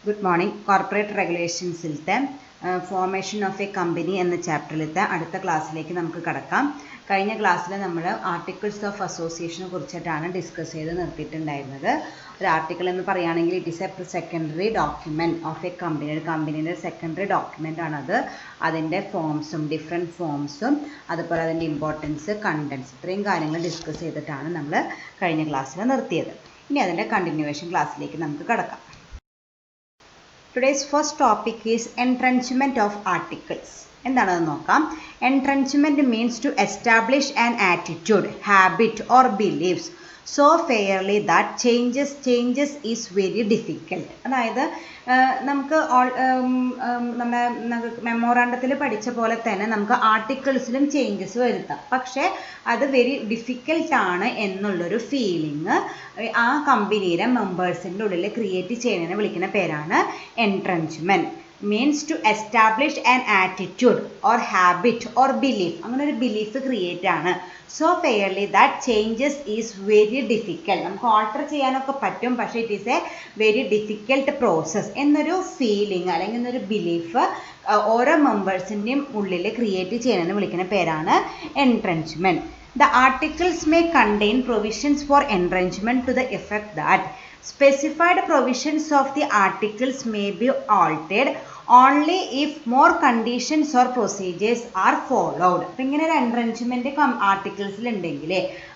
Good morning. Corporate റെഗുലേഷൻസിലത്തെ formation of a company എന്ന ചാപ്റ്ററിലത്തെ അടുത്ത ക്ലാസ്സിലേക്ക് നമുക്ക് കടക്കാം. കഴിഞ്ഞ ക്ലാസ്സിൽ നമ്മൾ ആർട്ടിക്കിൾസ് ഓഫ് അസോസിയേഷനെ കുറിച്ചിട്ടാണ് ഡിസ്കസ് ചെയ്ത് നിർത്തിയിട്ടുണ്ടായിരുന്നത്. ഒരു ആർട്ടിക്കിൾ എന്ന് പറയുകയാണെങ്കിൽ it is A secondary document of a company. ഒരു കമ്പനീൻ്റെ സെക്കൻഡറി ഡോക്യുമെൻ്റ് ആണത്. അതിൻ്റെ ഫോംസും ഡിഫറെൻറ്റ് ഫോംസും അതുപോലെ അതിൻ്റെ ഇമ്പോർട്ടൻസ്, കണ്ടൻസ്, ഇത്രയും കാര്യങ്ങൾ ഡിസ്കസ് ചെയ്തിട്ടാണ് നമ്മൾ കഴിഞ്ഞ ക്ലാസ്സിൽ നിർത്തിയത്. ഇനി അതിൻ്റെ കണ്ടിന്യൂവേഷൻ ക്ലാസ്സിലേക്ക് നമുക്ക് കടക്കാം. Today's first topic is entrenchment of articles. എന്താണെന്ന് നോക്കാം. Entrenchment means to establish an attitude, habit or beliefs so fairly that changes is very difficult. അതായത് നമുക്ക് നമ്മുടെ മെമ്മോറാണ്ടത്തിൽ പഠിച്ച പോലെ തന്നെ നമുക്ക് ആർട്ടിക്കിൾസിലും ചേഞ്ചസ് വരുത്താം. പക്ഷേ അത് വെരി ഡിഫിക്കൽട്ടാണ് എന്നുള്ളൊരു ഫീലിംഗ് ആ കമ്പനിയിലെ മെമ്പേഴ്സിൻ്റെ ഉള്ളിൽ ക്രിയേറ്റ് ചെയ്യുന്നതിനെ വിളിക്കുന്ന പേരാണ് entrenchment. Means to establish an attitude or habit or belief. അങ്ങനെ ഒരു ബിലീഫ് ക്രിയേറ്റ് ആണ്. So fairly that changes is very difficult. നമുക്ക് ഓൾട്ടർ ചെയ്യാനൊക്കെ പറ്റും, പക്ഷേ it is a very difficult process എന്നൊരു ഫീലിംഗ് അല്ലെങ്കിൽ എന്നൊരു ബിലീഫ് ഓരോ മെമ്പേഴ്സിൻ്റെയും ഉള്ളിൽ ക്രിയേറ്റ് ചെയ്യുന്നതിന് വിളിക്കുന്ന പേരാണ് എൻട്രൻച്ച്മെൻറ്റ്. The articles may contain provisions for entrenchment to the effect that specified provisions of the articles may be altered only if more conditions or procedures are followed. അപ്പം ഇങ്ങനെ ഒരു എൻട്രൻച്ച്മെൻറ്റ് ആർട്ടിക്കിൾസിൽ ഉണ്ടെങ്കിൽ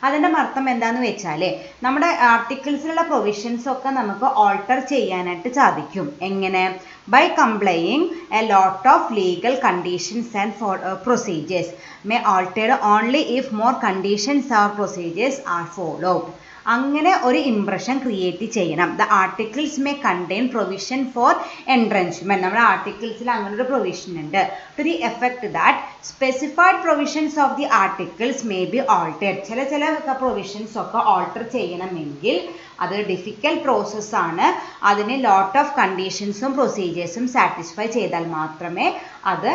അതിൻ്റെ അർത്ഥം എന്താണെന്ന് വെച്ചാൽ നമ്മുടെ ആർട്ടിക്കിൾസിലുള്ള പ്രൊവിഷൻസ് ഒക്കെ നമുക്ക് ഓൾട്ടർ ചെയ്യാനായിട്ട് സാധിക്കും. എങ്ങനെ? by complying a lot of legal conditions and procedures may altered only if more conditions or procedures are followed. അങ്ങനെ ഒരു ഇംപ്രഷൻ ക്രിയേറ്റ് ചെയ്യണം. The articles may contain provision for entrenchment. നമ്മുടെ ആർട്ടിക്കിൾസിൽ അങ്ങനെ ഒരു പ്രൊവിഷൻ ഉണ്ട്. To the effect that specified provisions of the articles may be altered. ചില provisions ഒക്കെ ഓൾട്ടർ ചെയ്യണമെങ്കിൽ അത് ഡിഫിക്കൽട്ട് പ്രോസസ്സാണ്. അതിന് ലോട്ട് ഓഫ് കണ്ടീഷൻസും പ്രൊസീജിയേഴ്സും സാറ്റിസ്ഫൈ ചെയ്താൽ മാത്രമേ അത്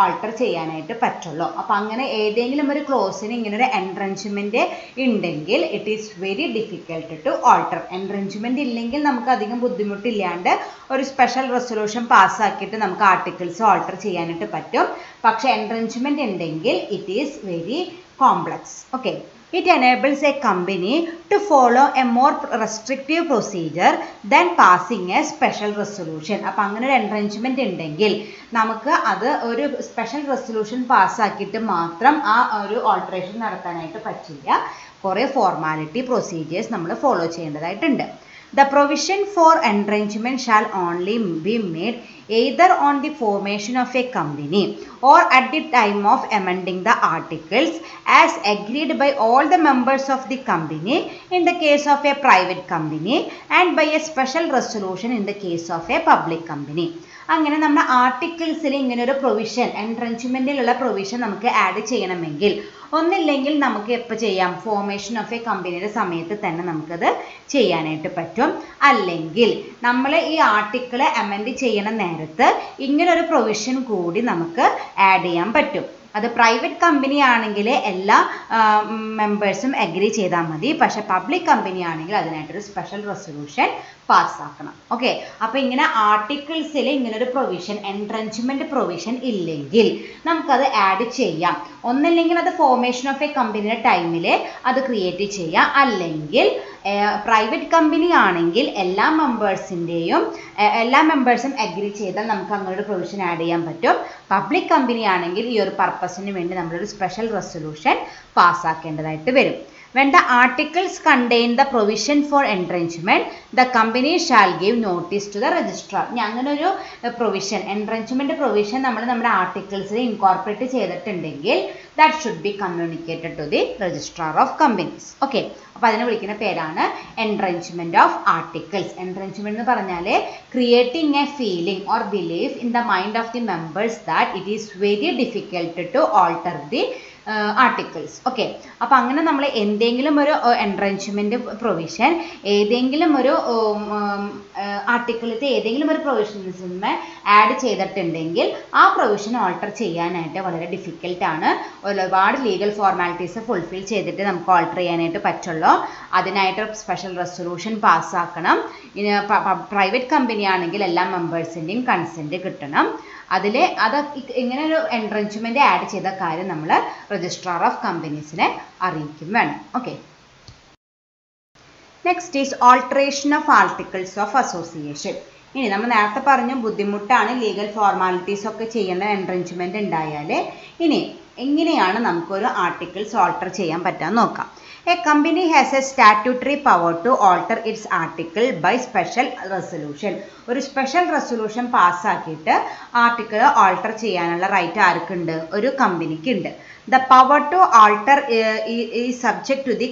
ഓൾട്ടർ ചെയ്യാനായിട്ട് പറ്റുള്ളൂ. അപ്പോൾ അങ്ങനെ ഏതെങ്കിലും ഒരു ക്ലോസിന് ഇങ്ങനെ ഒരു എൻട്രൻച്ച്മെൻറ്റ് ഉണ്ടെങ്കിൽ it is very difficult to alter. Entrenchment ഇല്ലെങ്കിൽ നമുക്ക് അധികം ബുദ്ധിമുട്ടില്ലാണ്ട് ഒരു സ്പെഷ്യൽ റെസൊല്യൂഷൻ പാസ്സാക്കിയിട്ട് നമുക്ക് ആർട്ടിക്കിൾസ് ഓൾട്ടർ ചെയ്യാനായിട്ട് പറ്റും. പക്ഷേ എൻട്രൻച്ച്മെൻറ്റ് ഉണ്ടെങ്കിൽ it is very complex. Okay. It enables a company to follow a more restrictive procedure than passing a special resolution. അപ്പോൾ അങ്ങനെ ഒരു എൻട്രൻച്ച്മെൻറ്റ് ഉണ്ടെങ്കിൽ നമുക്ക് അത് ഒരു സ്പെഷ്യൽ റെസൊല്യൂഷൻ പാസ്സാക്കിയിട്ട് മാത്രം ആ ഒരു ഓൾട്ടറേഷൻ നടത്താനായിട്ട് പറ്റില്ല. കുറേ ഫോർമാലിറ്റി പ്രൊസീജിയേഴ്സ് നമ്മൾ ഫോളോ ചെയ്യേണ്ടതായിട്ടുണ്ട്. The provision for entrenchment shall only be made either on the formation of a company or at the time of amending the articles as agreed by all the members of the company in the case of a private company and by a special resolution in the case of a public company. അങ്ങനെ നമ്മുടെ ആർട്ടിക്കിൾസിൽ ഇങ്ങനെ ഒരു provision, എൻട്രൻച്ച്മെൻറ്റിലുള്ള provision നമുക്ക് add ചെയ്യണമെങ്കിൽ ഒന്നില്ലെങ്കിൽ നമുക്ക് എപ്പോൾ ചെയ്യാം? ഫോർമേഷൻ ഓഫ് എ കമ്പനിയുടെ സമയത്ത് തന്നെ നമുക്കത് ചെയ്യാനായിട്ട് പറ്റും. അല്ലെങ്കിൽ നമ്മൾ ഈ ആർട്ടിക്കിൾ അമെൻഡ് ചെയ്യണ നേരത്ത് ഇങ്ങനൊരു പ്രൊവിഷൻ കൂടി നമുക്ക് ആഡ് ചെയ്യാൻ പറ്റും. അത് പ്രൈവറ്റ് കമ്പനി ആണെങ്കിൽ എല്ലാ മെമ്പേഴ്സും അഗ്രി ചെയ്താൽ മതി. പക്ഷേ പബ്ലിക് കമ്പനി ആണെങ്കിൽ അതിനായിട്ടൊരു സ്പെഷ്യൽ റെസൊല്യൂഷൻ പാസ്സാക്കണം. ഓക്കെ. അപ്പോൾ ഇങ്ങനെ ആർട്ടിക്കിൾസിൽ ഇങ്ങനൊരു പ്രൊവിഷൻ, എൻട്രൻച്ച്മെൻറ്റ് പ്രൊവിഷൻ ഇല്ലെങ്കിൽ നമുക്കത് ആഡ് ചെയ്യാം. ഒന്നില്ലെങ്കിൽ അത് ഫോർമേഷൻ ഓഫ് എ കമ്പനിയുടെ ടൈമിൽ അത് ക്രിയേറ്റ് ചെയ്യാം. അല്ലെങ്കിൽ പ്രൈവറ്റ് കമ്പനി ആണെങ്കിൽ എല്ലാ മെമ്പേഴ്സും അഗ്രി ചെയ്താൽ നമുക്ക് അങ്ങനെ ഒരു പ്രൊവിഷൻ ആഡ് ചെയ്യാൻ പറ്റും. പബ്ലിക് കമ്പനി ആണെങ്കിൽ ഈ ഒരു പർപ്പസിന് വേണ്ടി നമ്മളൊരു സ്പെഷ്യൽ റെസൊല്യൂഷൻ പാസ്സാക്കേണ്ടതായിട്ട് വരും. When the articles contain the provision for entrenchment, the company shall give notice to the registrar. അങ്ങനെ ഒരു പ്രൊവിഷൻ, എൻട്രൻച്ച്മെൻറ്റ് പ്രൊവിഷൻ നമ്മൾ നമ്മുടെ ആർട്ടിക്കിൾസിൽ ഇൻകോർപ്പറേറ്റ് ചെയ്തിട്ടുണ്ടെങ്കിൽ that should be communicated to the registrar of companies. Okay. അപ്പോൾ അതിനെ വിളിക്കുന്ന പേരാണ് എൻട്രൻച്ച്മെൻറ്റ് ഓഫ് ആർട്ടിക്കിൾസ്. എൻട്രൻച്ച്മെൻറ്റ് എന്ന് പറഞ്ഞാൽ creating a feeling or belief in the mind of the members that it is very difficult to alter the articles. Okay. അപ്പോൾ അങ്ങനെ നമ്മൾ എന്തെങ്കിലും ഒരു എൻട്രൻച്ച്മെൻറ്റ് പ്രൊവിഷൻ ഏതെങ്കിലും ഒരു ആർട്ടിക്കിളിലത്തെ ഏതെങ്കിലും ഒരു പ്രൊവിഷൻസിന്മേ ആഡ് ചെയ്തിട്ടുണ്ടെങ്കിൽ ആ പ്രൊവിഷൻ ഓൾട്ടർ ചെയ്യാനായിട്ട് വളരെ ഡിഫിക്കൽട്ടാണ്. ഒരുപാട് ലീഗൽ ഫോർമാലിറ്റീസ് ഫുൾഫിൽ ചെയ്തിട്ട് നമുക്ക് ഓൾട്ടർ ചെയ്യാനായിട്ട് പറ്റുള്ളൂ. അതിനായിട്ട് സ്പെഷ്യൽ റെസൊല്യൂഷൻ പാസ്സാക്കണം. പ്രൈവറ്റ് കമ്പനി ആണെങ്കിൽ എല്ലാ മെമ്പേഴ്സിൻ്റെയും കൺസെൻറ്റ് കിട്ടണം. ഇങ്ങനെ ഒരു എൻട്രൻച്ച്മെൻറ്റ് ആഡ് ചെയ്ത കാര്യം നമ്മൾ രജിസ്ട്രാർ ഓഫ് കമ്പനീസിനെ അറിയിക്കും വേണം. Okay, next is alteration of articles of association. ഇനി നമ്മൾ നേരത്തെ പറഞ്ഞു ബുദ്ധിമുട്ടാണ് ലീഗൽ ഫോർമാലിറ്റീസ് ഒക്കെ ചെയ്യേണ്ട എൻട്രൻച്ച്മെൻറ്റ് ഉണ്ടായാൽ. ഇനി എങ്ങനെയാണ് നമുക്കൊരു ആർട്ടിക്കിൾസ് ഓൾട്ടർ ചെയ്യാൻ പറ്റാൻ നോക്കാം. A company has a statutory power to alter its article by special resolution. ഒരു സ്പെഷ്യൽ റെസൊല്യൂഷൻ പാസ്സാക്കിയിട്ട് ആർട്ടിക്കിൾ ഓൾട്ടർ ചെയ്യാനുള്ള റൈറ്റ് ആർക്കുണ്ട്? ഒരു കമ്പനിക്ക് ഉണ്ട്. The power to alter is subject to the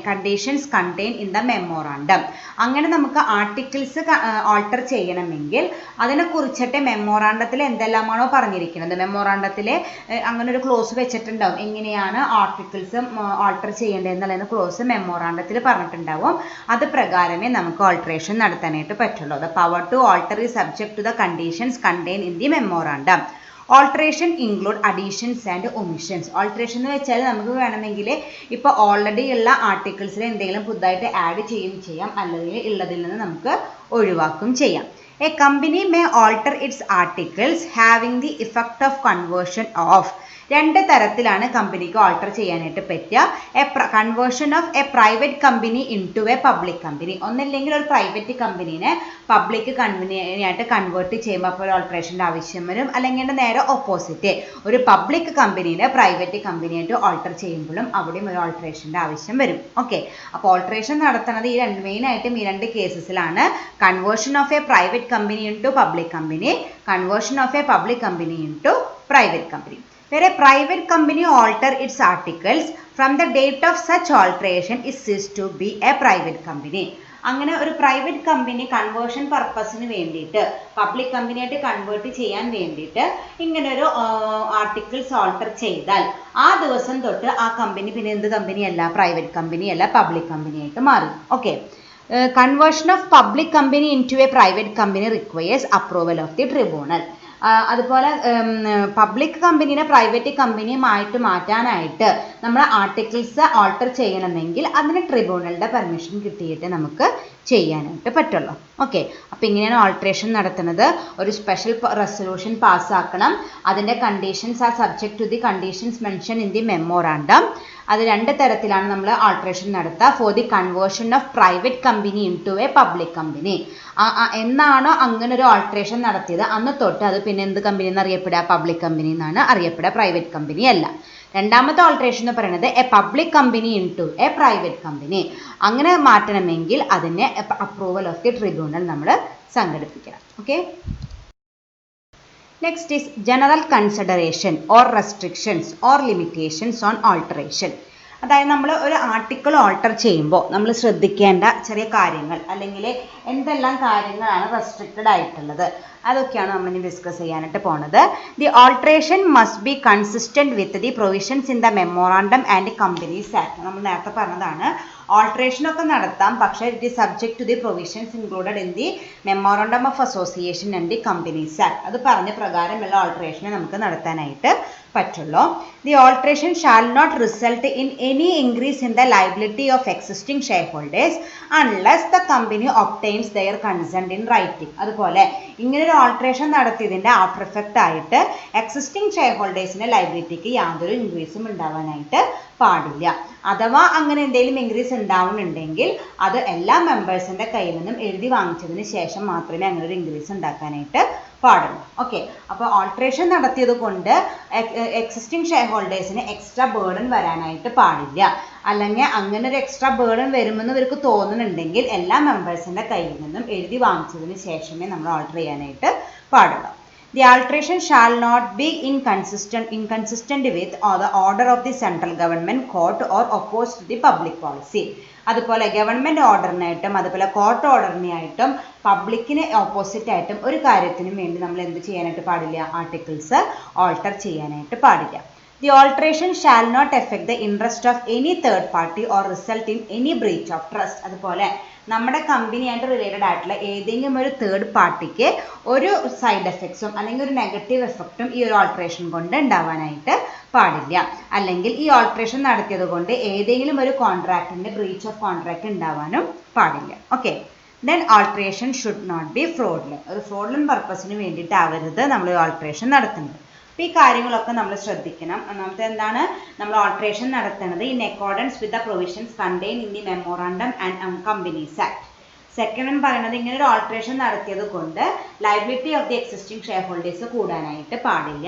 conditions contained in the memorandum. അങ്ങനെ നമുക്ക് articles alter ചെയ്യണമെങ്കിൽ അതിനെക്കുറിച്ചിട്ട് മെമ്മോറാണ്ടത്തിൽ എന്തെല്ലാമാണോ പറഞ്ഞിരിക്കുന്നത്, മെമ്മോറാണ്ടത്തിൽ അങ്ങനെ ഒരു ക്ലോസ് വെച്ചിട്ടുണ്ടാവും എങ്ങനെയാണ് ആർട്ടിക്കിൾസ് ഓൾട്ടർ ചെയ്യേണ്ടതെന്നുള്ളതിന് ക്ലോസ് മെമ്മോറാണ്ടത്തിൽ പറഞ്ഞിട്ടുണ്ടാവും. അത് പ്രകാരമേ നമുക്ക് ഓൾട്ടറേഷൻ നടത്താനായിട്ട് പറ്റുള്ളൂ. The power to alter is subject to the conditions contained in the memorandum. Alteration include additions and omissions. Alteration എന്ന് വെച്ചാൽ നമുക്ക് വേണമെങ്കിൽ ഇപ്പോൾ ഓൾറെഡി ഉള്ള ആർട്ടിക്കിൾസിൽ എന്തെങ്കിലും പുതുതായിട്ട് ആഡ് ചെയ്യാം, അല്ലെങ്കിൽ ഉള്ളതിൽ നിന്ന് നമുക്ക് ഒഴിവാക്കും ചെയ്യാം. A company may alter it's articles having the effect of conversion of. രണ്ട് തരത്തിലാണ് കമ്പനിക്ക് ഓൾട്ടർ ചെയ്യാനായിട്ട് പറ്റുക. Conversion of a private company into A public company. ഒന്നില്ലെങ്കിൽ ഒരു പ്രൈവറ്റ് കമ്പനീനെ പബ്ലിക് കമ്പനിയായിട്ട് കൺവേർട്ട് ചെയ്യുമ്പോൾ അപ്പോൾ ഒരു ഓൾട്ടറേഷൻ്റെ ആവശ്യം വരും. അല്ലെങ്കിൽ നേരെ ഓപ്പോസിറ്റ്, ഒരു പബ്ലിക് കമ്പനീനെ പ്രൈവറ്റ് കമ്പനിയായിട്ട് ഓൾട്ടർ ചെയ്യുമ്പോഴും അവിടെയും ഒരു ഓൾട്ടറേഷൻ്റെ ആവശ്യം വരും. ഓക്കെ, അപ്പോൾ ഓൾട്ടറേഷൻ നടത്തുന്നത് മെയിനായിട്ടും ഈ രണ്ട് കേസസിലാണ്. Conversion of a private company into public company, conversion of a public company into private company. Where a private company alter its articles from the date of such alteration is ceased to be a private company. അങ്ങനെ ഒരു private company conversion പർപ്പസിന് വേണ്ടിയിട്ട് public കമ്പനിയായിട്ട് convert ചെയ്യാൻ വേണ്ടിയിട്ട് ഇങ്ങനെ ഒരു articles alter ചെയ്താൽ ആ ദിവസം തൊട്ട് ആ കമ്പനി പിന്നെ എന്ത് കമ്പനിയല്ല, പ്രൈവറ്റ് കമ്പനിയല്ല, പബ്ലിക് കമ്പനിയായിട്ട് മാറി. Okay, conversion of public company into a private company requires approval of the tribunal. അതുപോലെ പബ്ലിക് കമ്പനീനെ പ്രൈവറ്റ് കമ്പനിയുമായിട്ട് മാറ്റാനായിട്ട് നമ്മൾ ആർട്ടിക്കിൾസ് ഓൾട്ടർ ചെയ്യണമെങ്കിൽ അതിന് ട്രിബ്യൂണലിൻ്റെ പെർമിഷൻ കിട്ടിയിട്ട് നമുക്ക് ചെയ്യാനായിട്ട് പറ്റുള്ളൂ. ഓക്കെ, അപ്പോൾ ഇങ്ങനെയാണ് ഓൾട്ടറേഷൻ നടത്തുന്നത്. ഒരു സ്പെഷ്യൽ റെസൊല്യൂഷൻ പാസ്സാക്കണം. അതിൻ്റെ conditions are subject to the conditions mention in the memorandum. അത് രണ്ട് തരത്തിലാണ് നമ്മൾ ആൾട്ടറേഷൻ നടത്തുക. For the conversion of private company into a public company. എന്നാണോ അങ്ങനെ ഒരു ആൾട്ടറേഷൻ നടത്തിയത് അന്ന് തൊട്ട് അത് പിന്നെ എന്ത് കമ്പനി എന്ന് അറിയപ്പെടുക? പബ്ലിക് കമ്പനി എന്നാണ് അറിയപ്പെടുക, പ്രൈവറ്റ് കമ്പനി അല്ല. രണ്ടാമത്തെ ഓൾട്ടറേഷൻ എന്ന് പറയുന്നത് a public company into a private company. അങ്ങനെ മാറ്റണമെങ്കിൽ അതിനെ അപ്രൂവൽ ഓഫ് ദി ട്രിബ്യൂണൽ നമ്മൾ സംഘടിപ്പിക്കണം. Okay, next is general consideration or restrictions or limitations on alteration. അതായത് നമ്മൾ ഒരു ആർട്ടിക്കിൾ ഓൾട്ടർ ചെയ്യുമ്പോൾ നമ്മൾ ശ്രദ്ധിക്കേണ്ട ചെറിയ കാര്യങ്ങൾ, അല്ലെങ്കിൽ എന്തെല്ലാം കാര്യങ്ങളാണ് റെസ്ട്രിക്റ്റഡ് ആയിട്ടുള്ളത്, അതൊക്കെയാണ് നമ്മൾ ഇനി ഡിസ്കസ് ചെയ്യാനായിട്ട് പോണത്. The alteration must be consistent with the provisions in the memorandum and companies act. നമ്മൾ നേരത്തെ പറഞ്ഞതാണ് ഓൾട്ടറേഷൻ ഒക്കെ നടത്താം, പക്ഷേ it is subject to the provisions included in the memorandum of association and the companies act. അത് പറഞ്ഞ പ്രകാരമുള്ള ഓൾട്ടറേഷനെ നമുക്ക് നടത്താനായിട്ട് പറ്റുള്ളൂ. The alteration shall not result in any increase in the liability of existing shareholders unless the company obtains their consent in writing. അതുപോലെ ഇങ്ങനൊരു alteration നടത്തിയതിൻ്റെ after effect ആയിട്ട് എക്സിസ്റ്റിംഗ് ഷെയർ ഹോൾഡേഴ്സിൻ്റെ ലയബിലിറ്റിക്ക് യാതൊരു ഇൻക്രീസും ഉണ്ടാവാനായിട്ട് പാടില്ല. അഥവാ അങ്ങനെ എന്തെങ്കിലും ഇൻക്രീസ് ഉണ്ടാവുന്നുണ്ടെങ്കിൽ അത് എല്ലാ മെമ്പേഴ്സിൻ്റെ കയ്യിൽ നിന്നും എഴുതി വാങ്ങിച്ചതിന് ശേഷം മാത്രമേ അങ്ങനെ ഒരു ഇൻക്രീസ് ഉണ്ടാക്കാനായിട്ട് പാടുള്ളൂ. ഓക്കെ, അപ്പോൾ ഓൾട്ടറേഷൻ നടത്തിയത് കൊണ്ട് എക്സിസ്റ്റിംഗ് ഷെയർ ഹോൾഡേഴ്സിന് എക്സ്ട്രാ ബേർഡൻ വരാനായിട്ട് പാടില്ല. അല്ലെങ്കിൽ അങ്ങനെ ഒരു എക്സ്ട്രാ ബേർഡൻ വരുമെന്ന് ഇവർക്ക് തോന്നുന്നുണ്ടെങ്കിൽ എല്ലാ മെമ്പേഴ്സിൻ്റെ കയ്യിൽ നിന്നും എഴുതി വാങ്ങിച്ചതിന് ശേഷമേ നമ്മൾ ഓൾട്ടർ ചെയ്യാനായിട്ട് പാടുള്ളൂ. The alteration shall not be inconsistent with the order of the central government, court or opposed to the public policy. അതുപോലെ ഗവൺമെൻറ് ഓർഡറിനായിട്ടും അതുപോലെ കോർട്ട് ഓർഡറിനായിട്ടും പബ്ലിക്കിന് ഓപ്പോസിറ്റ് ആയിട്ടും ഒരു കാര്യത്തിനും വേണ്ടി നമ്മൾ എന്ത് ചെയ്യാനായിട്ട് പാടില്ല? ആർട്ടിക്കിൾസ് ഓൾട്ടർ ചെയ്യാനായിട്ട് പാടില്ല. The alteration shall not affect the interest of any third party or result in any breach of trust. അതുപോലെ നമ്മുടെ കമ്പനിയായിട്ട് റിലേറ്റഡ് ആയിട്ടുള്ള ഏതെങ്കിലും ഒരു തേർഡ് പാർട്ടിക്ക് ഒരു സൈഡ് എഫക്ട്സും അല്ലെങ്കിൽ ഒരു നെഗറ്റീവ് എഫക്റ്റും ഈ ഒരു ഓൾട്ടറേഷൻ കൊണ്ട് ഉണ്ടാവാനായിട്ട് പാടില്ല. അല്ലെങ്കിൽ ഈ ഓൾട്ടറേഷൻ നടത്തിയത് കൊണ്ട് ഏതെങ്കിലും ഒരു കോൺട്രാക്റ്റിന്റെ ബ്രീച്ച് ഓഫ് കോൺട്രാക്ട് ഉണ്ടാവാനും പാടില്ല. Okay, then alteration should not be fraudulent. ഒരു ഫ്രോഡുലന്റ് പർപ്പസിന് വേണ്ടിയിട്ടാവരുത് നമ്മൾ ഓൾട്ടറേഷൻ നടത്തുന്നത്. അപ്പോൾ ഈ കാര്യങ്ങളൊക്കെ നമ്മൾ ശ്രദ്ധിക്കണം. ഒന്നാമത്തെ എന്താണ്, നമ്മൾ ഓൾട്ടറേഷൻ നടത്തുന്നത് in accordance with the provisions contain in the memorandum and companies act. Second എന്ന് പറയുന്നത് ഇങ്ങനെ ഒരു ഓൾട്ടറേഷൻ നടത്തിയത് കൊണ്ട് liability of the existing shareholders കൂടാനായിട്ട് പാടില്ല.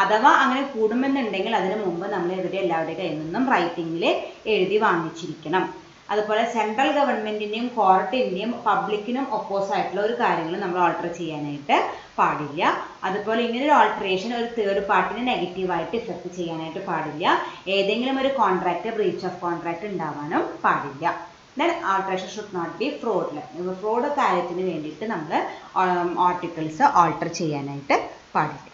അഥവാ അങ്ങനെ കൂടുമെന്നുണ്ടെങ്കിൽ അതിന് മുമ്പ് നമ്മൾ ഇവരുടെ എല്ലാവരുടെ കയ്യിൽ നിന്നും റൈറ്റിംഗിൽ എഴുതി വാങ്ങിച്ചിരിക്കണം. അതുപോലെ സെൻട്രൽ ഗവൺമെന്റിന്റെയും കോർട്ടിന്റെയും പബ്ലിക്കിനും ഒപ്പോസ് ആയിട്ടുള്ള ഒരു കാര്യങ്ങൾ നമ്മൾ ഓൾട്ടർ ചെയ്യാനായിട്ട് പാടില്ല. അതുപോലെ ഇങ്ങനെ ഒരു ഓൾട്ടറേഷൻ ഒരു തേർഡ് പാർട്ടിനെ നെഗറ്റീവായിട്ട് ഇഫക്റ്റ് ചെയ്യാനായിട്ട് പാടില്ല. ഏതെങ്കിലും ഒരു കോൺട്രാക്ട് ബ്രീച്ച് ഓഫ് കോൺട്രാക്ട് ഉണ്ടാവാനും പാടില്ല. Then alteration should not be fraudulent. Fraud കാര്യത്തിന് വേണ്ടിയിട്ട് നമ്മൾ ആർട്ടിക്കിൾസ് ഓൾട്ടർ ചെയ്യാനായിട്ട് പാടില്ല.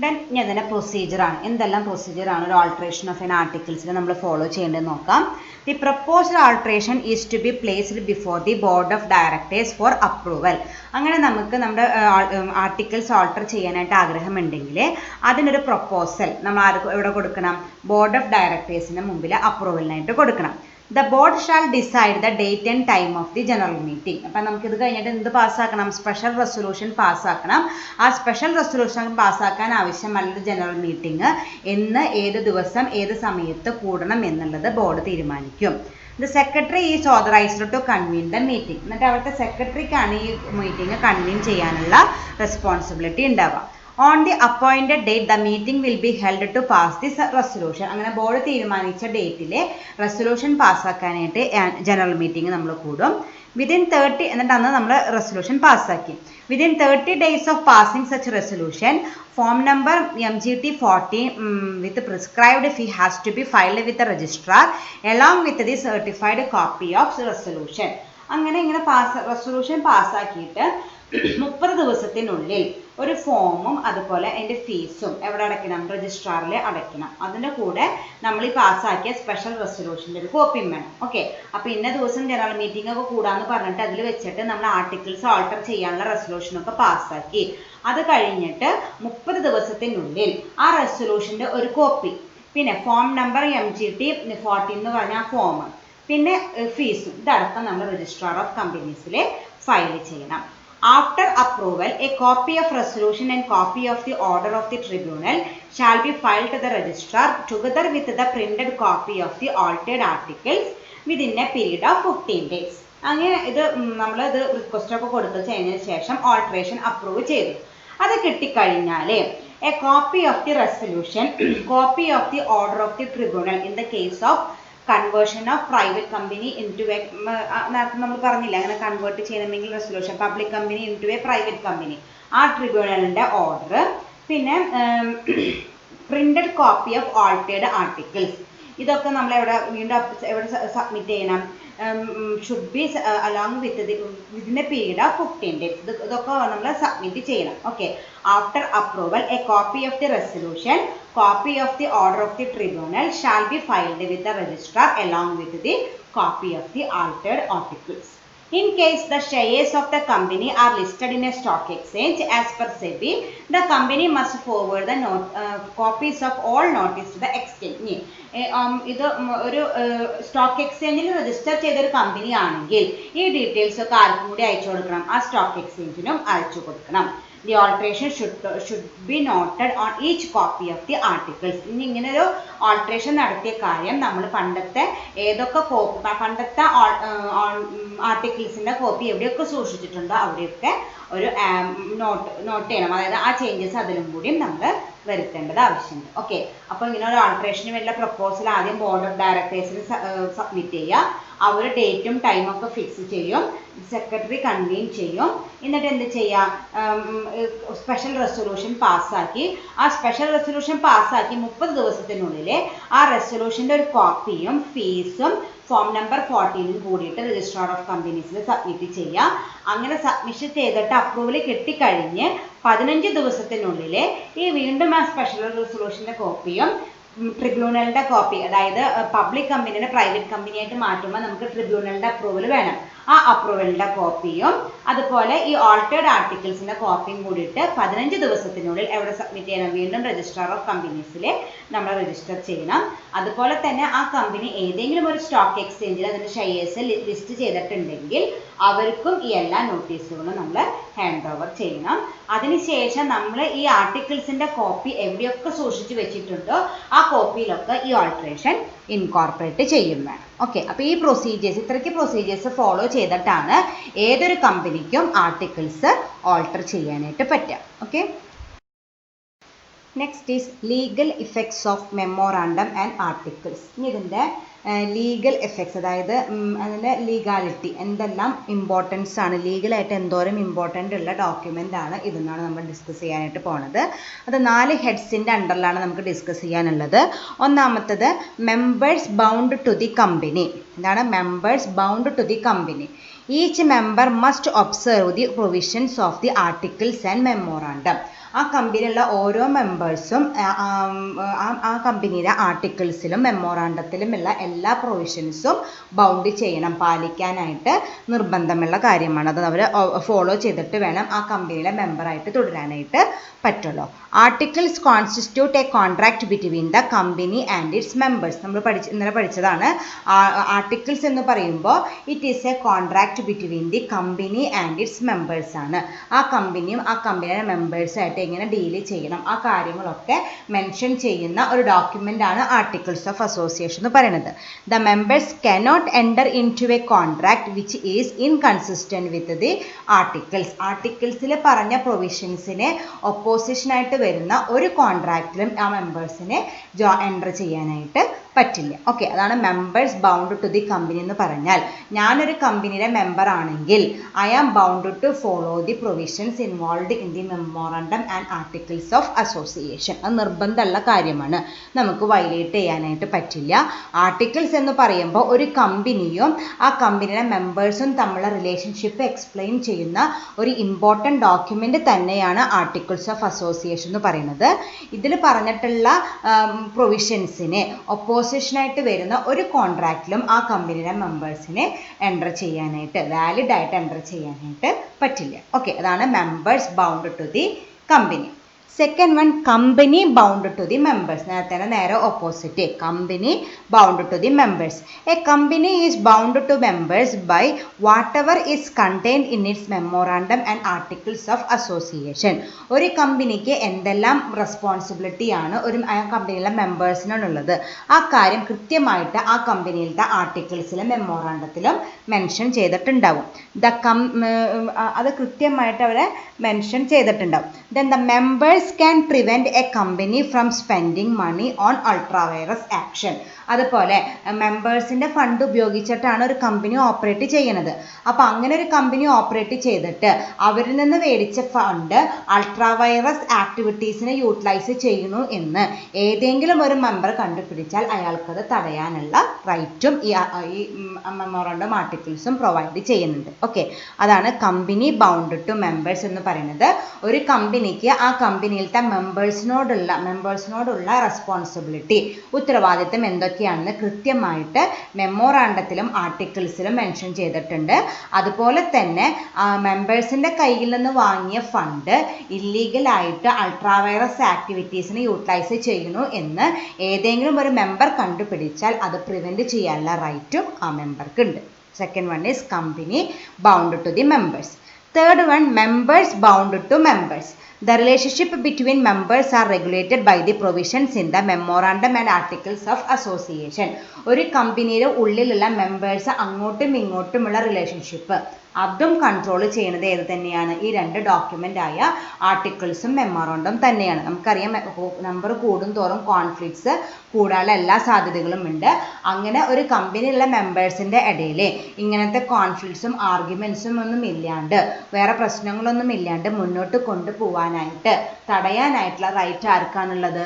ദെൻ ഞാൻ തന്നെ പ്രൊസീജിയറാണ്. എന്തെല്ലാം പ്രൊസീജിയറാണ് ഒരു ഓൾട്ടറേഷൻ ഓഫ് എൻ ആർട്ടിക്കിൾസിൽ നമ്മൾ ഫോളോ ചെയ്യേണ്ടതെന്ന് നോക്കാം. The proposed alteration is to be placed before the board of directors for approval. അങ്ങനെ നമുക്ക് നമ്മുടെ ആർട്ടിക്കിൾസ് ഓൾട്ടർ ചെയ്യാനായിട്ട് ആഗ്രഹമുണ്ടെങ്കിൽ അതിനൊരു പ്രപ്പോസൽ നമ്മൾ ആർക്ക് എവിടെ കൊടുക്കണം? ബോർഡ് ഓഫ് ഡയറക്ടേഴ്സിന് മുമ്പിൽ അപ്രൂവലിനായിട്ട് കൊടുക്കണം. The board shall decide the date and time of the general meeting. അപ്പം നമുക്കിത് കഴിഞ്ഞിട്ട് എന്ത് പാസ്സാക്കണം? Special resolution പാസ്സാക്കണം. ആ സ്പെഷ്യൽ റെസൊല്യൂഷൻ പാസ്സാക്കാൻ ആവശ്യമുള്ള ജനറൽ മീറ്റിംഗ് എന്ന്, ഏത് ദിവസം, ഏത് സമയത്ത് കൂടണം എന്നുള്ളത് ബോർഡ് തീരുമാനിക്കും. The secretary is authorized to convene the meeting. എന്നിട്ട് അവിടുത്തെ സെക്രട്ടറിക്കാണ് ഈ മീറ്റിംഗ് കൺവീൻ ചെയ്യാനുള്ള റെസ്പോൺസിബിലിറ്റി ഉണ്ടാവുക. On the appointed date, the meeting will be held to pass this resolution. അങ്ങനെ ബോർഡ് തീരുമാനിച്ച ഡേറ്റിലെ റെസൊല്യൂഷൻ പാസ്സാക്കാനായിട്ട് ജനറൽ മീറ്റിംഗ് നമ്മൾ കൂടും. വിതിൻ 30, എന്നിട്ട് അന്ന് നമ്മൾ റെസൊല്യൂഷൻ പാസ്സാക്കി. Within 30 days of passing such resolution, form number MGT 40 with prescribed fee has to be filed with the registrar along with the certified copy of resolution. അങ്ങനെ ഇങ്ങനെ resolution പാസ്സാക്കിയിട്ട് 30 ദിവസത്തിനുള്ളിൽ ഒരു ഫോമും അതുപോലെ അതിൻ്റെ ഫീസും എവിടെ അടയ്ക്കണം? രജിസ്ട്രാറിൽ അടയ്ക്കണം. അതിൻ്റെ കൂടെ നമ്മൾ ഈ പാസ്സാക്കിയ സ്പെഷ്യൽ റെസൊല്യൂഷൻ്റെ ഒരു കോപ്പിയും വേണം. ഓക്കെ, അപ്പോൾ ഇന്ന ദിവസം ജനറൽ മീറ്റിംഗ് ഒക്കെ കൂടാന്ന് പറഞ്ഞിട്ട് അതിൽ വെച്ചിട്ട് നമ്മൾ ആർട്ടിക്കിൾസ് ഓൾട്ടർ ചെയ്യാനുള്ള റെസൊല്യൂഷനൊക്കെ പാസ്സാക്കി. അത് കഴിഞ്ഞിട്ട് 30 ദിവസത്തിനുള്ളിൽ ആ റെസൊല്യൂഷൻ്റെ ഒരു കോപ്പി, പിന്നെ ഫോം നമ്പർ MGT 40 എന്ന് പറഞ്ഞ ആ ഫോം, പിന്നെ ഫീസും ഇതടക്കം നമ്മൾ രജിസ്ട്രാർ ഓഫ് കമ്പനീസിൽ ഫയൽ ചെയ്യണം. After approval, a copy of resolution and copy of the order of the tribunal shall be filed to the registrar together with the printed copy of the altered articles within a period of 15 days. അങ്ങനെ ഇത് നമ്മളിത് റിക്വസ്റ്റൊക്കെ കൊടുത്തു കഴിഞ്ഞതിന് ശേഷം alteration approve ചെയ്തു. അത് കിട്ടിക്കഴിഞ്ഞാൽ a copy of the resolution, copy of the order of the tribunal in the case of conversion of private company into A, നേരത്തെ നമ്മൾ പറഞ്ഞില്ല അങ്ങനെ കൺവേർട്ട് ചെയ്യണമെങ്കിൽ resolution public company into A private company, ആ ട്രിബ്യൂണലിൻ്റെ order, പിന്നെ printed copy of altered articles, ഇതൊക്കെ നമ്മൾ എവിടെ സബ്മിറ്റ് ചെയ്യണം? Should be along within A period of 15 days. ഇതൊക്കെ നമ്മൾ സബ്മിറ്റ് ചെയ്യണം. Okay, after approval A copy of the resolution, copy of the order of the tribunal shall be filed with the registrar along with the copy of the altered articles. In case the shares of the company are listed in a stock exchange as per SEBI, the company must forward the copies of all notice to the exchange. ഇത് ഒരു stock എക്സ്ചേഞ്ചിൽ register ചെയ്തൊരു company ആണെങ്കിൽ ഈ details ഒക്കെ ആർക്കും കൂടി അയച്ചു കൊടുക്കണം? ആ സ്റ്റോക്ക് എക്സ്ചേഞ്ചിനും അയച്ചു കൊടുക്കണം. The alteration should be noted on each copy of the articles. ഇനി ഇങ്ങനെ ഒരു ഓൾട്ടറേഷൻ നടത്തിയ കാര്യം നമ്മൾ പണ്ടത്തെ ഏതൊക്കെ പണ്ടത്തെ ആർട്ടിക്കിൾസിൻ്റെ കോപ്പി എവിടെയൊക്കെ സൂക്ഷിച്ചിട്ടുണ്ടോ അവിടെയൊക്കെ ഒരു നോട്ട് ചെയ്യണം. അതായത് ആ ചേഞ്ചസ് അതിലും കൂടിയും നമ്മൾ വരുത്തേണ്ടത് ആവശ്യമുണ്ട്. ഓക്കെ, അപ്പോൾ ഇങ്ങനെ ഒരു ഓൾട്ടറേഷന് വേണ്ട പ്രപ്പോസൽ ആദ്യം ബോർഡ് ഓഫ് ഡയറക്ടേഴ്സിന് സബ്മിറ്റ് ചെയ്യുക. അവർ ഡേറ്റും ടൈമും ഒക്കെ ഫിക്സ് ചെയ്യും, സെക്രട്ടറി കൺവീൻ ചെയ്യും. എന്നിട്ട് എന്ത് ചെയ്യുക? സ്പെഷ്യൽ റെസൊല്യൂഷൻ പാസ്സാക്കി. ആ സ്പെഷ്യൽ റെസൊല്യൂഷൻ പാസ്സാക്കി 30 ദിവസത്തിനുള്ളിൽ ആ റെസൊല്യൂഷൻ്റെ ഒരു കോപ്പിയും ഫീസും ഫോം നമ്പർ 14 കൂടിയിട്ട് രജിസ്ട്രാർ ഓഫ് കമ്പനീസിൽ സബ്മിറ്റ് ചെയ്യുക. അങ്ങനെ സബ്മിഷൻ ചെയ്തിട്ട് അപ്രൂവൽ കിട്ടിക്കഴിഞ്ഞ് 15 ദിവസത്തിനുള്ളിൽ ഈ വീണ്ടും ആ സ്പെഷ്യൽ റെസൊല്യൂഷൻ്റെ കോപ്പിയും ട്രിബ്യൂണലിൻ്റെ കോപ്പി, അതായത് പബ്ലിക് കമ്പനിയുടെ പ്രൈവറ്റ് കമ്പനിയായിട്ട് മാറ്റുമ്പോൾ നമുക്ക് ട്രിബ്യൂണലിൻ്റെ അപ്രൂവൽ വേണം. ആ അപ്രൂവലിൻ്റെ കോപ്പിയും അതുപോലെ ഈ ഓൾട്ടേർഡ് ആർട്ടിക്കിൾസിൻ്റെ കോപ്പിയും കൂടിയിട്ട് 15 ദിവസത്തിനുള്ളിൽ എവിടെ സബ്മിറ്റ് ചെയ്യണം? വീണ്ടും രജിസ്ട്രാർ ഓഫ് കമ്പനീസിൽ നമ്മൾ രജിസ്റ്റർ ചെയ്യണം. അതുപോലെ തന്നെ ആ കമ്പനി ഏതെങ്കിലും ഒരു സ്റ്റോക്ക് എക്സ്ചേഞ്ചിൽ അതിൻ്റെ ഷെയർസ് ലിസ്റ്റ് ചെയ്തിട്ടുണ്ടെങ്കിൽ അവർക്കും ഈ എല്ലാ നോട്ടീസുകളും നമ്മൾ ഹാൻഡ് ഓവർ ചെയ്യണം. അതിനുശേഷം നമ്മൾ ഈ ആർട്ടിക്കിൾസിൻ്റെ കോപ്പി എവിടെയൊക്കെ സൂക്ഷിച്ച് വെച്ചിട്ടുണ്ടോ ആ കോപ്പിയിലൊക്കെ ഈ ഓൾട്ടറേഷൻ ഇൻകോർപ്പറേറ്റ് ചെയ്യും വേണം. ഓക്കെ, അപ്പോൾ ഈ പ്രൊസീജിയേഴ്സ്, ഇത്രയ്ക്ക് പ്രൊസീജിയേഴ്സ് ഫോളോ ചെയ്തിട്ടാണ് ഏതൊരു കമ്പനിക്കും ആർട്ടിക്കിൾസ് ഓൾട്ടർ ചെയ്യാനായിട്ട് പറ്റുക. Okay, next is legal effects of memorandum and articles. ഇനി ഇതിൻ്റെ ലീഗൽ എഫക്ട്സ്, അതായത് അതിൻ്റെ ലീഗാലിറ്റി, എന്തെല്ലാം ഇമ്പോർട്ടൻസ് ആണ്, ലീഗലായിട്ട് എന്തോരം ഇമ്പോർട്ടൻ്റ് ഉള്ള ഡോക്യുമെൻ്റ് ആണ് ഇതെന്നാണ് നമ്മൾ ഡിസ്കസ് ചെയ്യാനായിട്ട് പോണത്. അത് 4 ഹെഡ്സിൻ്റെ അണ്ടറിലാണ് നമുക്ക് ഡിസ്കസ് ചെയ്യാനുള്ളത്. ഒന്നാമത്തത് members bound to the company. എന്താണ് members bound to the company? Each member must observe the provisions of the articles and memorandum. ആ കമ്പനിയിലുള്ള ഓരോ മെമ്പേഴ്സും ആ കമ്പനിയുടെ ആർട്ടിക്കിൾസിലും മെമ്മോറാണ്ടത്തിലുമുള്ള എല്ലാ പ്രൊവിഷൻസും ബൗണ്ട് ചെയ്യണം, പാലിക്കാനായിട്ട് നിർബന്ധമുള്ള കാര്യമാണ്. അത് അവർ ഫോളോ ചെയ്തിട്ട് വേണം ആ കമ്പനിയിലെ മെമ്പറായിട്ട് തുടരാനായിട്ട് പറ്റുള്ളൂ. Articles constitute A contract between the company and it's members. നമ്മൾ ഇന്നലെ പഠിച്ചതാണ്. ആർട്ടിക്കിൾസ് എന്ന് പറയുമ്പോൾ it is A contract between the company and it's members ആണ്. ആ കമ്പനിയും ആ കമ്പനിയുടെ മെമ്പേഴ്സായിട്ട് എങ്ങനെ ഡീല് ചെയ്യണം ആ കാര്യങ്ങളൊക്കെ മെൻഷൻ ചെയ്യുന്ന ഒരു ഡോക്യുമെൻ്റ് ആണ് ആർട്ടിക്കിൾസ് ഓഫ് അസോസിയേഷൻ എന്ന് പറയുന്നത്. The members cannot enter into a contract which is inconsistent with the articles. ആർട്ടിക്കിൾസിൽ പറഞ്ഞ പ്രൊവിഷൻസിനെ ഒപ്പോസിഷനായിട്ട് വരുന്ന ഒരു കോൺട്രാക്റ്റിലും ആ മെമ്പേഴ്സിനെ എൻ്റർ ചെയ്യാനായിട്ട് പറ്റില്ല. ഓക്കെ, അതാണ് members bound to the company എന്ന് പറഞ്ഞാൽ. ഞാനൊരു കമ്പനിയുടെ മെമ്പർ ആണെങ്കിൽ I am bound to follow the provisions involved in the memorandum and articles of association. അത് നിർബന്ധമുള്ള കാര്യമാണ്, നമുക്ക് വയലേറ്റ് ചെയ്യാനായിട്ട് പറ്റില്ല. ആർട്ടിക്കിൾസ് എന്ന് പറയുമ്പോൾ ഒരു കമ്പനിയും ആ കമ്പനിയുടെ മെമ്പേഴ്സും തമ്മിലുള്ള റിലേഷൻഷിപ്പ് എക്സ്പ്ലെയിൻ ചെയ്യുന്ന ഒരു ഇമ്പോർട്ടൻറ്റ് ഡോക്യുമെൻ്റ് തന്നെയാണ് ആർട്ടിക്കിൾസ് ഓഫ് അസോസിയേഷൻ എന്ന് പറയുന്നത്. ഇതിൽ പറഞ്ഞിട്ടുള്ള പ്രൊവിഷൻസിനെ ഒപ്പോസിഷനായിട്ട് വരുന്ന ഒരു കോൺട്രാക്റ്റിലും ആ കമ്പനിയുടെ മെമ്പേഴ്സിനെ എൻ്റർ ചെയ്യാനായിട്ട്, വാലിഡ് ആയിട്ട് എൻ്റർ ചെയ്യാനായിട്ട് പറ്റില്ല. ഓക്കെ, അതാണ് members bound to the company. Second one, company bound to the members. നേരെ opposite, company bound to the members. A company is bound to members by whatever is contained in its memorandum and articles of association. ഒരു കമ്പനിക്ക് എന്തെല്ലാം റെസ്പോൺസിബിലിറ്റിയാണ് ഒരു കമ്പനിയിലെ മെമ്പേഴ്സിനുള്ളത് ആ കാര്യം കൃത്യമായിട്ട് ആ കമ്പനിയിലത്തെ ആർട്ടിക്കിൾസിലും മെമ്മോറാണ്ടത്തിലും മെൻഷൻ ചെയ്തിട്ടുണ്ടാവും. അത് കൃത്യമായിട്ട് അവരെ മെൻഷൻ ചെയ്തിട്ടുണ്ടാവും. Then the members can prevent a company from spending money on ultra virus action. അതുപോലെ മെമ്പേഴ്സിൻ്റെ ഫണ്ട് ഉപയോഗിച്ചിട്ടാണ് ഒരു കമ്പനി ഓപ്പറേറ്റ് ചെയ്യുന്നത്. അപ്പോൾ അങ്ങനെ ഒരു കമ്പനി ഓപ്പറേറ്റ് ചെയ്തിട്ട് അവരിൽ നിന്ന് മേടിച്ച ഫണ്ട് അൾട്രാ വൈറസ് ആക്ടിവിറ്റീസിനെ യൂട്ടിലൈസ് ചെയ്യുന്നു എന്ന് ഏതെങ്കിലും ഒരു മെമ്പർ കണ്ടുപിടിച്ചാൽ അയാൾക്കത് തടയാനുള്ള റൈറ്റും ഈ മെമ്മോറാണ്ടം ആർട്ടിക്കിൾസും പ്രൊവൈഡ് ചെയ്യുന്നുണ്ട്. ഓക്കെ, അതാണ് കമ്പനി ബൗണ്ട് ടു മെമ്പേഴ്സ് എന്ന് പറയുന്നത്. ഒരു കമ്പനിക്ക് ആ കമ്പനിയിലത്തെ മെമ്പേഴ്സിനോടുള്ള റെസ്പോൺസിബിലിറ്റി, ഉത്തരവാദിത്തം എന്തൊക്കെയാണെന്ന് കൃത്യമായിട്ട് മെമ്മോറാണ്ടത്തിലും ആർട്ടിക്കിൾസിലും മെൻഷൻ ചെയ്തിട്ടുണ്ട്. അതുപോലെ തന്നെ മെമ്പേഴ്സിൻ്റെ കയ്യിൽ നിന്ന് വാങ്ങിയ ഫണ്ട് ഇല്ലീഗലായിട്ട് അൾട്രാ വൈറസ് ആക്ടിവിറ്റീസിന് യൂട്ടിലൈസ് ചെയ്യുന്നു എന്ന് ഏതെങ്കിലും ഒരു മെമ്പർ കണ്ടുപിടിച്ചാൽ അത് പ്രിവെൻറ്റ് ചെയ്യാനുള്ള റൈറ്റും ആ മെമ്പർക്ക് ഉണ്ട്. Second one is company bound to the members. Third one, members bound to members. The relationship between members are regulated by the provisions in the memorandum and articles of association. ഒരു കമ്പനിയുടെ ഉള്ളിലുള്ള members അങ്ങോട്ടും ഇങ്ങോട്ടുമുള്ള relationship അതും control ചെയ്യുന്നത് ഏത് തന്നെയാണ്? ഈ രണ്ട് ഡോക്യുമെൻ്റ് ആയ ആർട്ടിക്കിൾസും മെമ്മോറാണ്ടം തന്നെയാണ്. നമുക്കറിയാം നമ്പർ കൂടും തോറും കോൺഫ്ലിക്ട്സ് കൂടാനുള്ള എല്ലാ സാധ്യതകളും ഉണ്ട്. അങ്ങനെ ഒരു കമ്പനിയിലുള്ള മെമ്പേഴ്സിൻ്റെ ഇടയിൽ ഇങ്ങനത്തെ കോൺഫ്ലിക്ട്സും ആർഗ്യുമെൻസും ഒന്നും ഇല്ലാണ്ട്, വേറെ പ്രശ്നങ്ങളൊന്നും ഇല്ലാണ്ട് മുന്നോട്ട് കൊണ്ടുപോകാനായിട്ട്, തടയാനായിട്ടുള്ള റൈറ്റ് ആർക്കാണുള്ളത്?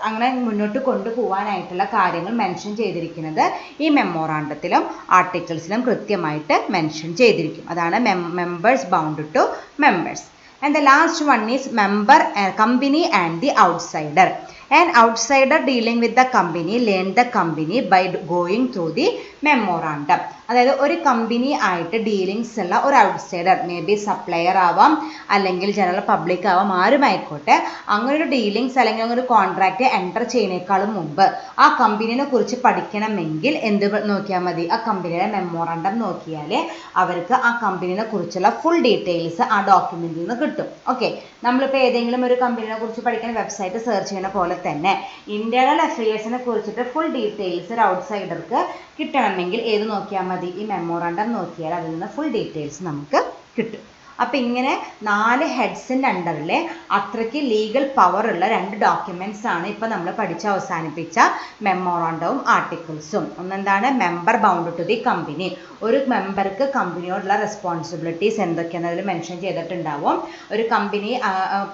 അങ്ങനെ മുന്നോട്ട് കൊണ്ടുപോകാനായിട്ടുള്ള കാര്യങ്ങൾ മെൻഷൻ ചെയ്തിരിക്കുന്നത് ഈ മെമ്മോറാണ്ടത്തിലും ആർട്ടിക്കിൾസിലും കൃത്യമായിട്ട് മെൻഷൻ ചെയ്തിരിക്കും. അതാണ് members bound to members. And the last one is member, company and the outsider. An outsider dealing with the company learn the company by going through the memorandum. അതായത് ഒരു കമ്പനി ആയിട്ട് dealings ഉള്ള ഒരു outsider, may be supplier ആവാം, അല്ലെങ്കിൽ general public ആവാം, ആരുമായിക്കോട്ടെ, അങ്ങനെ ഒരു ഡീലിങ്സ് അല്ലെങ്കിൽ അങ്ങനെ ഒരു കോൺട്രാക്റ്റ് എൻ്റർ ചെയ്യുന്നേക്കാളും മുമ്പ് ആ കമ്പനിനെ കുറിച്ച് പഠിക്കണമെങ്കിൽ എന്ത് നോക്കിയാൽ മതി? ആ കമ്പനിയുടെ മെമ്മോറാണ്ടം നോക്കിയാൽ അവർക്ക് ആ കമ്പനിനെ കുറിച്ചുള്ള ഫുൾ ഡീറ്റെയിൽസ് ആ ഡോക്യുമെൻറ്റിൽ നിന്ന് കിട്ടും. ഓക്കെ, നമ്മളിപ്പോൾ ഏതെങ്കിലും ഒരു കമ്പനിനെ കുറിച്ച് പഠിക്കുന്ന വെബ്സൈറ്റ് സെർച്ച് ചെയ്യുന്ന പോലെ തന്നെ ഇന്റേണൽ അഫയേഴ്സിനെ കുറിച്ചിട്ട് ഫുൾ ഡീറ്റെയിൽസ് ഒരു ഔട്ട്സൈഡർക്ക് കിട്ടണമെങ്കിൽ ഏത് നോക്കിയാൽ മതി? ഈ മെമ്മോറാണ്ടം നോക്കിയാൽ അതിൽ നിന്ന് ഫുൾ ഡീറ്റെയിൽസ് നമുക്ക് കിട്ടും. അപ്പം ഇങ്ങനെ 4 ഹെഡ്സിൻ്റെ അണ്ടറിൽ അത്രയ്ക്ക് ലീഗൽ പവർ ഉള്ള 2 ഡോക്യുമെൻറ്റ്സ് ആണ് ഇപ്പോൾ നമ്മൾ പഠിച്ച് അവസാനിപ്പിച്ച മെമ്മോറാണ്ടവും ആർട്ടിക്കിൾസും. ഒന്നെന്താണ്? Member bound to the company. ഒരു മെമ്പർക്ക് കമ്പനിയോടുള്ള റെസ്പോൺസിബിലിറ്റീസ് എന്തൊക്കെയാണെന്ന് അതിൽ മെൻഷൻ ചെയ്തിട്ടുണ്ടാവും. ഒരു കമ്പനി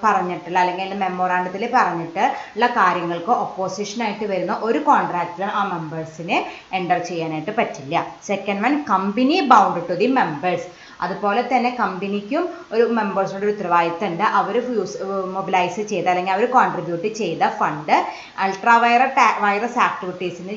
പറഞ്ഞിട്ടുള്ള അല്ലെങ്കിൽ അതിൻ്റെ മെമ്മോറാണ്ടത്തിൽ പറഞ്ഞിട്ടുള്ള കാര്യങ്ങൾക്ക് ഒപ്പോസിഷനായിട്ട് വരുന്ന ഒരു കോൺട്രാക്റ്റിലും ആ മെമ്പേഴ്സിനെ എൻ്റർ ചെയ്യാനായിട്ട് പറ്റില്ല. Second one, company bound to the members. അതുപോലെ തന്നെ കമ്പനിക്കും ഒരു മെമ്പേഴ്സിനോട് ഒരു ഉത്തരവാദിത്തം ഉണ്ട്. അവർ മൊബിലൈസ് ചെയ്ത അല്ലെങ്കിൽ അവർ കോൺട്രിബ്യൂട്ട് ചെയ്ത ഫണ്ട് അൾട്രാ വൈറസ് ആക്ടിവിറ്റീസിന്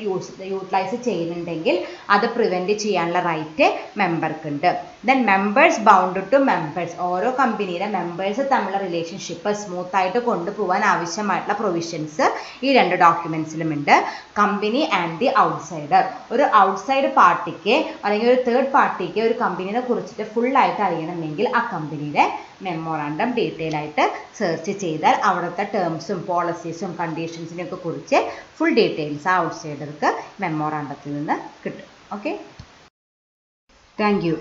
യൂട്ടിലൈസ് ചെയ്യുന്നുണ്ടെങ്കിൽ അത് പ്രിവെൻറ്റ് ചെയ്യാനുള്ള റൈറ്റ് മെമ്പർക്കുണ്ട്. Then members bound to members. ഓരോ കമ്പനിയിലെ മെമ്പേഴ്സ് തമ്മിലുള്ള റിലേഷൻഷിപ്പ് സ്മൂത്തായിട്ട് കൊണ്ടുപോകാൻ ആവശ്യമായിട്ടുള്ള പ്രൊവിഷൻസ് ഈ 2 ഡോക്യുമെൻറ്റ്സിലുമുണ്ട്. Company and the outsider. ഒരു ഔട്ട്സൈഡ് പാർട്ടിക്ക് അല്ലെങ്കിൽ ഒരു തേർഡ് പാർട്ടിക്ക് ഒരു കമ്പനിനെ കുറിച്ചിട്ട് ഫുള്ളായിട്ട് അറിയണമെങ്കിൽ ആ കമ്പനിയുടെ മെമ്മോറാണ്ടം ഡീറ്റെയിൽ ആയിട്ട് സെർച്ച് ചെയ്താൽ അവിടുത്തെ ടേംസും പോളിസീസും കണ്ടീഷൻസിനെയൊക്കെ കുറിച്ച് ഫുൾ ഡീറ്റെയിൽസ് ആ ഔട്ട്സൈഡർക്ക് മെമ്മോറാണ്ടത്തിൽ നിന്ന് കിട്ടും. Okay, thank you.